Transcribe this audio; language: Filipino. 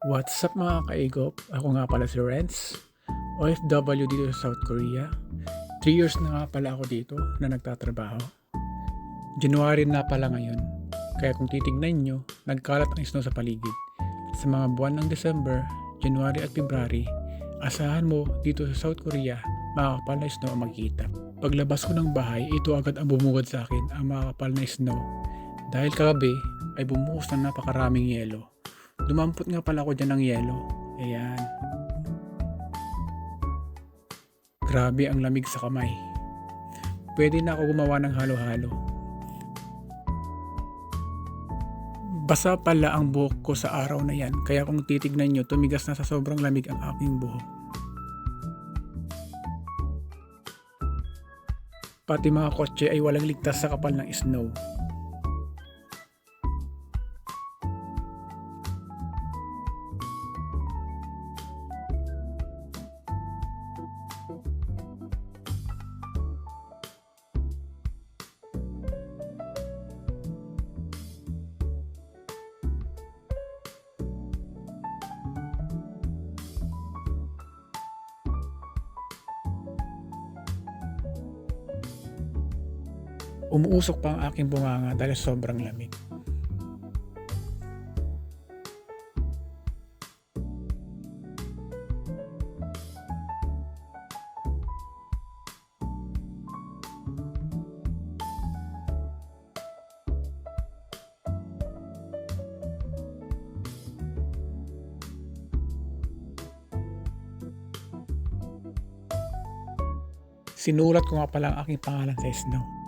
What's up mga kaigop? Ako nga pala si Renz, OFW dito sa South Korea. 3 years na nga pala ako dito na nagtatrabaho. January na pala ngayon, kaya kung titignan nyo, nagkalat ang snow sa paligid. Sa mga buwan ng December, January at February, asahan mo dito sa South Korea, makakapal na snow ang makikita. Paglabas ko ng bahay, ito agad ang bumugad sa akin, ang makakapal na snow. Dahil kagabi ay bumuhos ng napakaraming yelo. Dumampot nga pala ako dyan ng yelo. Ayan. Grabe ang lamig sa kamay. Pwede na ako gumawa ng halo-halo. Basa pala ang buhok ko sa araw na yan. Kaya kung titignan nyo, tumigas na sa sobrang lamig ang aking buhok. Pati mga kotse ay walang ligtas sa kapal ng snow. Umuusok pa ang aking bunganga dahil sobrang lamig. Sinulat ko nga pala ang aking pangalan sa snow.